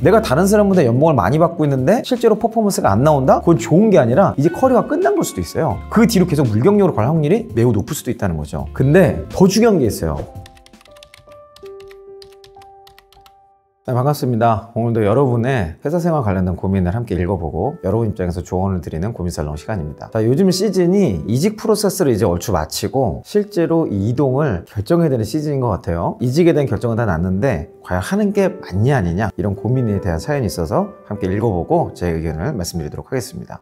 내가 다른 사람보다 연봉을 많이 받고 있는데 실제로 퍼포먼스가 안 나온다? 그건 좋은 게 아니라 이제 커리어가 끝난 걸 수도 있어요. 그 뒤로 계속 물경력으로 갈 확률이 매우 높을 수도 있다는 거죠. 근데 더 중요한 게 있어요. 네, 반갑습니다. 오늘도 여러분의 회사 생활 관련된 고민을 함께 읽어보고 여러분 입장에서 조언을 드리는 고민살롱 시간입니다. 자, 요즘 시즌이 이직 프로세스를 이제 얼추 마치고 실제로 이동을 결정해야 되는 시즌인 것 같아요. 이직에 대한 결정은 다 났는데 과연 하는 게 맞냐 아니냐 이런 고민에 대한 사연이 있어서 함께 읽어보고 제 의견을 말씀드리도록 하겠습니다.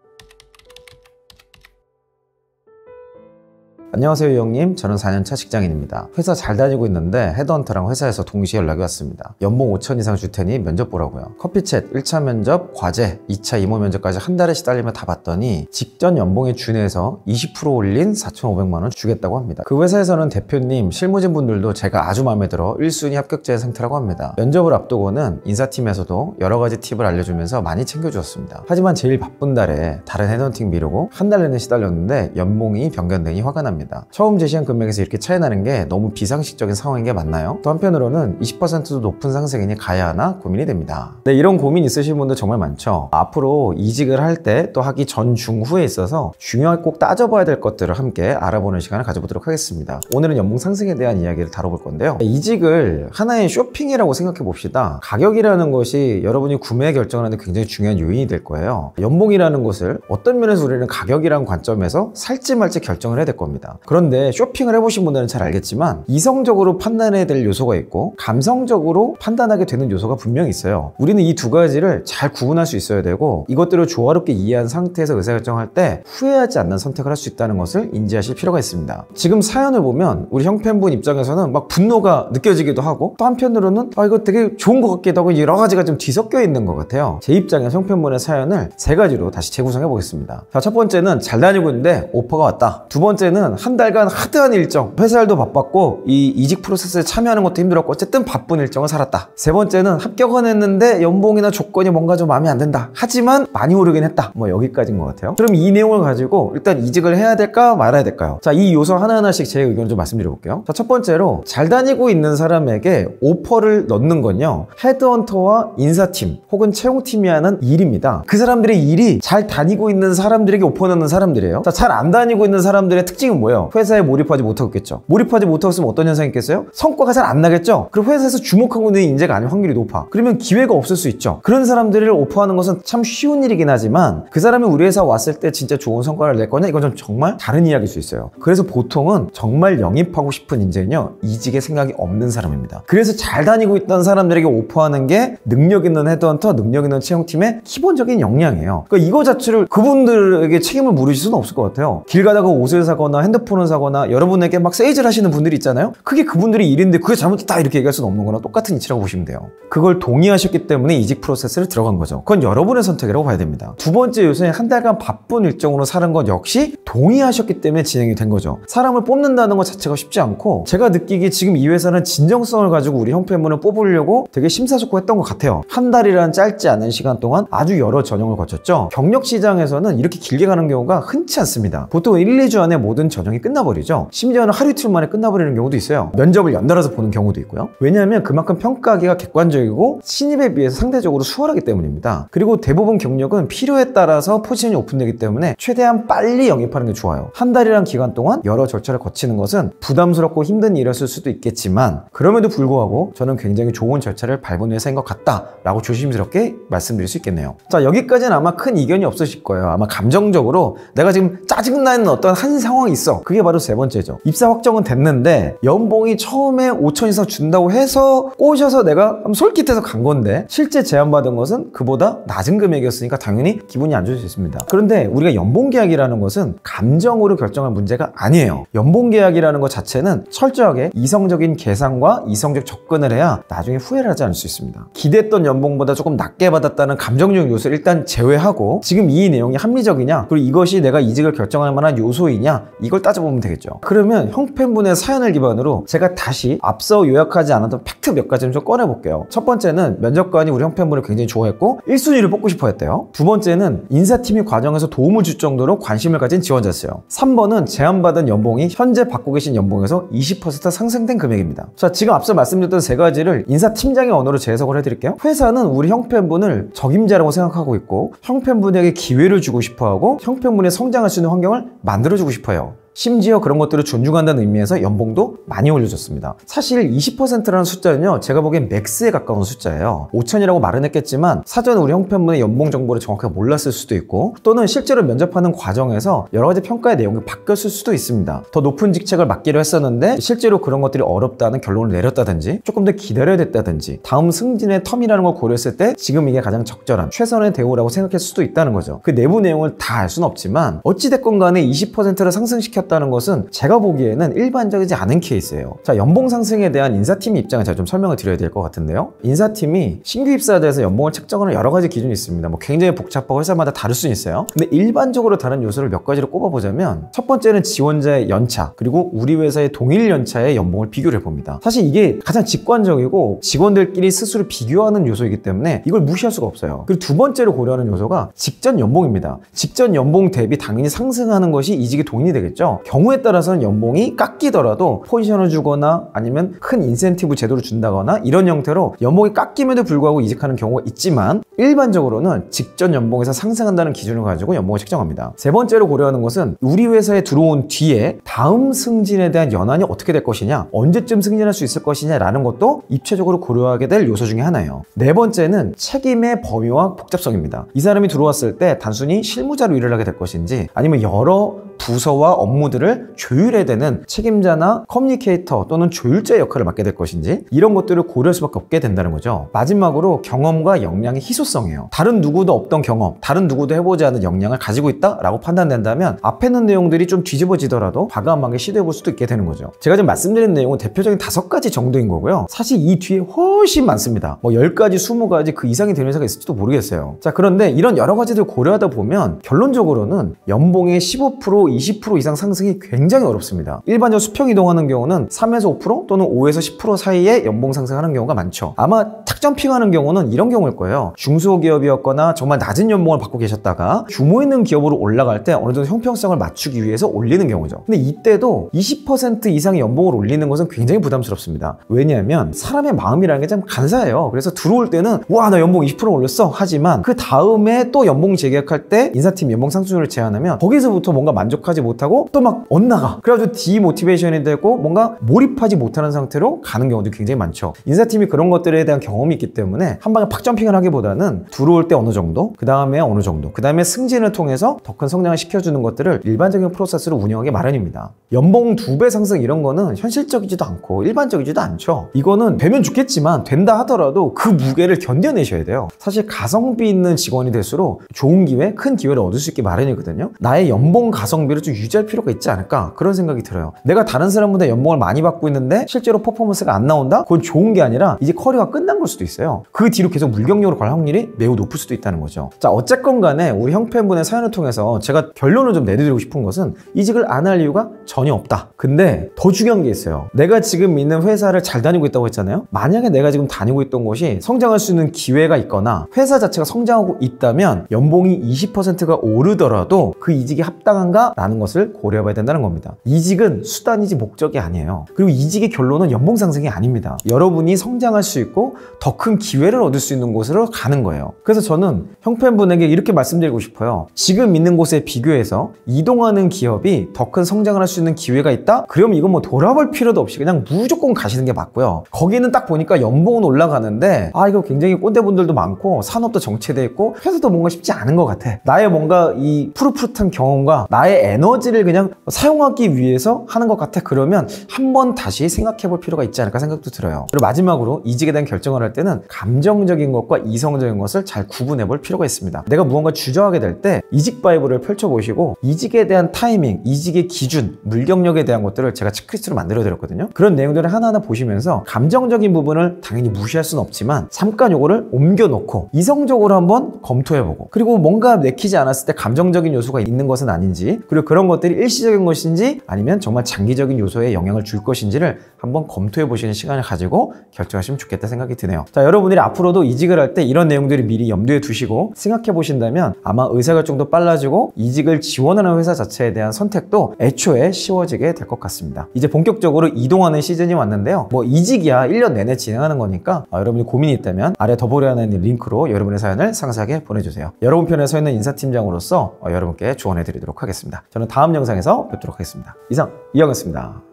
안녕하세요 형님, 저는 4년차 직장인입니다. 회사 잘 다니고 있는데 헤드헌터랑 회사에서 동시에 연락이 왔습니다. 연봉 5천 이상 줄 테니 면접 보라고요. 커피챗 1차 면접, 과제, 2차 이모 면접까지 한 달에 시달리며 다 봤더니 직전 연봉에 준해서 20% 올린 4,500만 원 주겠다고 합니다. 그 회사에서는 대표님, 실무진 분들도 제가 아주 마음에 들어 1순위 합격자의 상태라고 합니다. 면접을 앞두고는 인사팀에서도 여러 가지 팁을 알려주면서 많이 챙겨주었습니다. 하지만 제일 바쁜 달에 다른 헤드헌팅 미루고 한 달 내내 시달렸는데 연봉이 변경되니 화가 납니다. 처음 제시한 금액에서 이렇게 차이 나는 게 너무 비상식적인 상황인 게 맞나요? 또 한편으로는 20%도 높은 상승이니 가야 하나 고민이 됩니다. 네, 이런 고민 있으신 분들 정말 많죠. 앞으로 이직을 할 때 또 하기 전, 중, 후에 있어서 중요하게 꼭 따져봐야 될 것들을 함께 알아보는 시간을 가져보도록 하겠습니다. 오늘은 연봉 상승에 대한 이야기를 다뤄볼 건데요. 이직을 하나의 쇼핑이라고 생각해 봅시다. 가격이라는 것이 여러분이 구매 결정을 하는데 굉장히 중요한 요인이 될 거예요. 연봉이라는 것을 어떤 면에서 우리는 가격이라는 관점에서 살지 말지 결정을 해야 될 겁니다. 그런데 쇼핑을 해보신 분들은 잘 알겠지만 이성적으로 판단해야 될 요소가 있고 감성적으로 판단하게 되는 요소가 분명히 있어요. 우리는 이 두 가지를 잘 구분할 수 있어야 되고 이것들을 조화롭게 이해한 상태에서 의사결정할 때 후회하지 않는 선택을 할 수 있다는 것을 인지하실 필요가 있습니다. 지금 사연을 보면 우리 형팬분 입장에서는 막 분노가 느껴지기도 하고 또 한편으로는 이거 되게 좋은 것 같기도 하고 여러 가지가 좀 뒤섞여 있는 것 같아요. 제 입장에서 형팬분의 사연을 세 가지로 다시 재구성해 보겠습니다. 자, 첫 번째는 잘 다니고 있는데 오퍼가 왔다. 두 번째는 한 달간 하드한 일정, 회사 일도 바빴고 이 이직 프로세스에 참여하는 것도 힘들었고 어쨌든 바쁜 일정을 살았다. 세 번째는 합격은 했는데 연봉이나 조건이 뭔가 좀 마음에 안 든다. 하지만 많이 오르긴 했다. 뭐 여기까지인 것 같아요. 그럼 이 내용을 가지고 일단 이직을 해야 될까 말아야 될까요? 자, 이 요소 하나하나씩 제 의견을 좀 말씀드려 볼게요. 자, 첫 번째로 잘 다니고 있는 사람에게 오퍼를 넣는 건요, 헤드헌터와 인사팀 혹은 채용팀이 하는 일입니다. 그 사람들의 일이 잘 다니고 있는 사람들에게 오퍼 넣는 사람들이에요. 자, 잘 안 다니고 있는 사람들의 특징은 뭐예요? 회사에 몰입하지 못하고 있겠죠. 몰입하지 못하고 있으면 어떤 현상이 있겠어요? 성과가 잘 안 나겠죠. 그리고 회사에서 주목하고 있는 인재가 아닐 확률이 높아. 그러면 기회가 없을 수 있죠. 그런 사람들을 오퍼하는 것은 참 쉬운 일이긴 하지만 그 사람이 우리 회사 왔을 때 진짜 좋은 성과를 낼 거냐? 이건 좀 정말 다른 이야기일 수 있어요. 그래서 보통은 정말 영입하고 싶은 인재는요, 이직의 생각이 없는 사람입니다. 그래서 잘 다니고 있던 사람들에게 오퍼하는 게 능력 있는 헤드헌터, 능력 있는 채용팀의 기본적인 역량이에요. 그러니까 이거 자체를 그분들에게 책임을 물으실 수는 없을 것 같아요. 길 가다가 옷을 사거나 핸드폰을 사거나 여러분에게 막 세일즈를 하시는 분들이 있잖아요. 그게 그분들이 일인데 그게 잘못됐다 이렇게 얘기할 수는 없는 거나 똑같은 이치라고 보시면 돼요. 그걸 동의하셨기 때문에 이직 프로세스를 들어간 거죠. 그건 여러분의 선택이라고 봐야 됩니다. 두 번째 요소는 한 달간 바쁜 일정으로 사는 것 역시 동의하셨기 때문에 진행이 된 거죠. 사람을 뽑는다는 것 자체가 쉽지 않고 제가 느끼기에 지금 이 회사는 진정성을 가지고 우리 형편분을 뽑으려고 되게 심사숙고했던 것 같아요. 한 달이라는 짧지 않은 시간 동안 아주 여러 전형을 거쳤죠. 경력 시장에서는 이렇게 길게 가는 경우가 흔치 않습니다. 보통 1, 2주 안에 모든 전형이 끝나버리죠. 심지어는 하루 이틀 만에 끝나버리는 경우도 있어요. 면접을 연달아서 보는 경우도 있고요. 왜냐하면 그만큼 평가하기가 객관적이고 신입에 비해서 상대적으로 수월하기 때문입니다. 그리고 대부분 경력은 필요에 따라서 포지션이 오픈되기 때문에 최대한 빨리 영입하는 게 좋아요. 한 달이란 기간 동안 여러 절차를 거치는 것은 부담스럽고 힘든 일이었을 수도 있겠지만 그럼에도 불구하고 저는 굉장히 좋은 절차를 밟은 회사인 것 같다라고 조심스럽게 말씀드릴 수 있겠네요. 자, 여기까지는 아마 큰 이견이 없으실 거예요. 아마 감정적으로 내가 지금 짜증나는 어떤 한 상황이 있어. 그게 바로 세 번째죠. 입사 확정은 됐는데 연봉이 처음에 5천 이상 준다고 해서 꼬셔서 내가 솔깃해서 간 건데 실제 제안받은 것은 그보다 낮은 금액이었으니까 당연히 기분이 안 좋을 수 있습니다. 그런데 우리가 연봉계약이라는 것은 감정으로 결정할 문제가 아니에요. 연봉계약이라는 것 자체는 철저하게 이성적인 계산과 이성적 접근을 해야 나중에 후회를 하지 않을 수 있습니다. 기대했던 연봉보다 조금 낮게 받았다는 감정적 요소를 일단 제외하고 지금 이 내용이 합리적이냐, 그리고 이것이 내가 이직을 결정할 만한 요소이냐, 이걸 따져보면 되겠죠. 그러면 형편분의 사연을 기반으로 제가 다시 앞서 요약하지 않았던 팩트 몇 가지 좀 꺼내볼게요. 첫 번째는 면접관이 우리 형편분을 굉장히 좋아했고 1순위를 뽑고 싶어 했대요. 두 번째는 인사팀이 과정에서 도움을 줄 정도로 관심을 가진 지원자였어요. 3번은 제안받은 연봉이 현재 받고 계신 연봉에서 20% 상승된 금액입니다. 자, 지금 앞서 말씀드렸던 세 가지를 인사팀장의 언어로 재해석을 해드릴게요. 회사는 우리 형편분을 적임자라고 생각하고 있고 형편분에게 기회를 주고 싶어하고 형편분이 성장할 수 있는 환경을 만들어주고 싶어요. 심지어 그런 것들을 존중한다는 의미에서 연봉도 많이 올려줬습니다. 사실 20%라는 숫자는요, 제가 보기엔 맥스에 가까운 숫자예요. 5천이라고 말은 했겠지만 사전에 우리 형편분의 연봉 정보를 정확하게 몰랐을 수도 있고, 또는 실제로 면접하는 과정에서 여러 가지 평가의 내용이 바뀌었을 수도 있습니다. 더 높은 직책을 맡기로 했었는데 실제로 그런 것들이 어렵다는 결론을 내렸다든지, 조금 더 기다려야 됐다든지, 다음 승진의 텀이라는 걸 고려했을 때 지금 이게 가장 적절한 최선의 대우라고 생각할 수도 있다는 거죠. 그 내부 내용을 다 알 수는 없지만 어찌됐건 간에 20%를 상승시켰다는 것은 제가 보기에는 일반적이지 않은 케이스예요. 자, 연봉 상승에 대한 인사팀의 입장을 제가 좀 설명을 드려야 될 것 같은데요. 인사팀이 신규 입사자에서 연봉을 책정하는 여러 가지 기준이 있습니다. 뭐 굉장히 복잡하고 회사마다 다를 수 있어요. 근데 일반적으로 다른 요소를 몇 가지로 꼽아보자면, 첫 번째는 지원자의 연차, 그리고 우리 회사의 동일 연차의 연봉을 비교를 해봅니다. 사실 이게 가장 직관적이고 직원들끼리 스스로 비교하는 요소이기 때문에 이걸 무시할 수가 없어요. 그리고 두 번째로 고려하는 요소가 직전 연봉입니다. 직전 연봉 대비 당연히 상승하는 것이 이직에 도움이 되겠죠. 경우에 따라서는 연봉이 깎이더라도 포지션을 주거나 아니면 큰 인센티브 제도를 준다거나 이런 형태로 연봉이 깎임에도 불구하고 이직하는 경우가 있지만, 일반적으로는 직전 연봉에서 상승한다는 기준을 가지고 연봉을 책정합니다. 세 번째로 고려하는 것은 우리 회사에 들어온 뒤에 다음 승진에 대한 연한이 어떻게 될 것이냐, 언제쯤 승진할 수 있을 것이냐라는 것도 입체적으로 고려하게 될 요소 중에 하나예요. 네 번째는 책임의 범위와 복잡성입니다. 이 사람이 들어왔을 때 단순히 실무자로 일을 하게 될 것인지, 아니면 여러 부서와 업무들을 조율해야 되는 책임자나 커뮤니케이터 또는 조율자의 역할을 맡게 될 것인지, 이런 것들을 고려할 수밖에 없게 된다는 거죠. 마지막으로 경험과 역량의 희소성이에요. 다른 누구도 없던 경험, 다른 누구도 해보지 않은 역량을 가지고 있다라고 판단된다면 앞에 있는 내용들이 좀 뒤집어지더라도 과감하게 시도해볼 수도 있게 되는 거죠. 제가 지금 말씀드린 내용은 대표적인 5가지 정도인 거고요. 사실 이 뒤에 훨씬 많습니다. 뭐 10가지, 20가지 그 이상이 되는 회사가 있을지도 모르겠어요. 자, 그런데 이런 여러 가지들 고려하다 보면 결론적으로는 연봉의 15%, 20% 이상 상승이 굉장히 어렵습니다. 일반적으로 수평 이동하는 경우는 3에서 5% 또는 5에서 10% 사이에 연봉 상승하는 경우가 많죠. 아마 탁점핑하는 경우는 이런 경우일 거예요. 중소기업이었거나 정말 낮은 연봉을 받고 계셨다가 규모 있는 기업으로 올라갈 때 어느 정도 형평성을 맞추기 위해서 올리는 경우죠. 근데 이때도 20% 이상의 연봉을 올리는 것은 굉장히 부담스럽습니다. 왜냐하면 사람의 마음이라는 게 참 간사해요. 그래서 들어올 때는 와, 나 연봉 20% 올렸어 하지만 그 다음에 또 연봉 재계약할 때 인사팀 연봉 상승률을 제안하면 거기서부터 뭔가 만족하지 못하고 또 막 엇나가. 그래가지고 디모티베이션이 되고 뭔가 몰입하지 못하는 상태로 가는 경우도 굉장히 많죠. 인사팀이 그런 것들에 대한 경험이 있기 때문에 한 방에 팍 점핑을 하기보다는 들어올 때 어느 정도, 그 다음에 어느 정도, 그 다음에 승진을 통해서 더 큰 성장을 시켜주는 것들을 일반적인 프로세스로 운영하기 마련입니다. 연봉 2배 상승 이런 거는 현실적이지도 않고 일반적이지도 않죠. 이거는 되면 좋겠지만 된다 하더라도 그 무게를 견뎌내셔야 돼요. 사실 가성비 있는 직원이 될수록 좋은 기회, 큰 기회를 얻을 수 있기 마련이거든요. 나의 연봉 가성비를 좀 유지할 필요가 있지 않을까, 그런 생각이 들어요. 내가 다른 사람보다 연봉을 많이 받고 있는데 실제로 퍼포먼스가 안 나온다? 그건 좋은 게 아니라 이제 커리어가 끝난 걸 수도 있어요. 그 뒤로 계속 물경력으로 갈 확률이 매우 높을 수도 있다는 거죠. 자, 어쨌건 간에 우리 형편분의 사연을 통해서 제가 결론을 좀 내드리고 싶은 것은 이직을 안 할 이유가 전혀 없다. 근데 더 중요한 게 있어요. 내가 지금 있는 회사를 잘 다니고 있다고 했잖아요. 만약에 내가 지금 다니고 있던 곳이 성장할 수 있는 기회가 있거나 회사 자체가 성장하고 있다면 연봉이 20%가 오르더라도 그 이직이 합당한가? 라는 것을 고려해봐야 된다는 겁니다. 이직은 수단이지 목적이 아니에요. 그리고 이직의 결론은 연봉 상승이 아닙니다. 여러분이 성장할 수 있고 더 큰 기회를 얻을 수 있는 곳으로 가는 거예요. 그래서 저는 형편분에게 이렇게 말씀드리고 싶어요. 지금 있는 곳에 비교해서 이동하는 기업이 더 큰 성장을 할 수 있는 기회가 있다? 그러면 이건 뭐 돌아볼 필요도 없이 그냥 무조건 가시는 게 맞고요. 거기는 딱 보니까 연봉은 올라가는데 이거 굉장히 꼰대분들도 많고 산업도 정체돼 있고 회사도 뭔가 쉽지 않은 것 같아. 나의 뭔가 이 푸릇푸릇한 경험과 나의 에너지를 그냥 사용하기 위해서 하는 것 같아. 그러면 한번 다시 생각해 볼 필요가 있지 않을까 생각도 들어요. 그리고 마지막으로 이직에 대한 결정을 할 때는 감정적인 것과 이성적인 것을 잘 구분해 볼 필요가 있습니다. 내가 무언가 주저하게 될 때 이직 바이블을 펼쳐보시고 이직에 대한 타이밍, 이직의 기준, 물경력에 대한 것들을 제가 체크리스트로 만들어 드렸거든요. 그런 내용들을 하나하나 보시면서 감정적인 부분을 당연히 무시할 수는 없지만 잠깐 요거를 옮겨놓고 이성적으로 한번 검토해보고, 그리고 뭔가 내키지 않았을 때 감정적인 요소가 있는 것은 아닌지, 그리고 그런 것들이 일시적인 것인지 아니면 정말 장기적인 요소에 영향을 줄 것인지를 한번 검토해 보시는 시간을 가지고 결정하시면 좋겠다 생각이 드네요. 자, 여러분들이 앞으로도 이직을 할 때 이런 내용들을 미리 염두에 두시고 생각해 보신다면 아마 의사결정도 빨라지고 이직을 지원하는 회사 자체에 대한 선택도 애초에 쉬워지게 될 것 같습니다. 이제 본격적으로 이동하는 시즌이 왔는데요. 뭐 이직이야 1년 내내 진행하는 거니까 여러분이 고민이 있다면 아래 더보기란에 있는 링크로 여러분의 사연을 상세하게 보내주세요. 여러분 편에 서 있는 인사팀장으로서 여러분께 조언해 드리도록 하겠습니다. 저는 다음 영상에서 뵙도록 하겠습니다. 이상 이영이었습니다.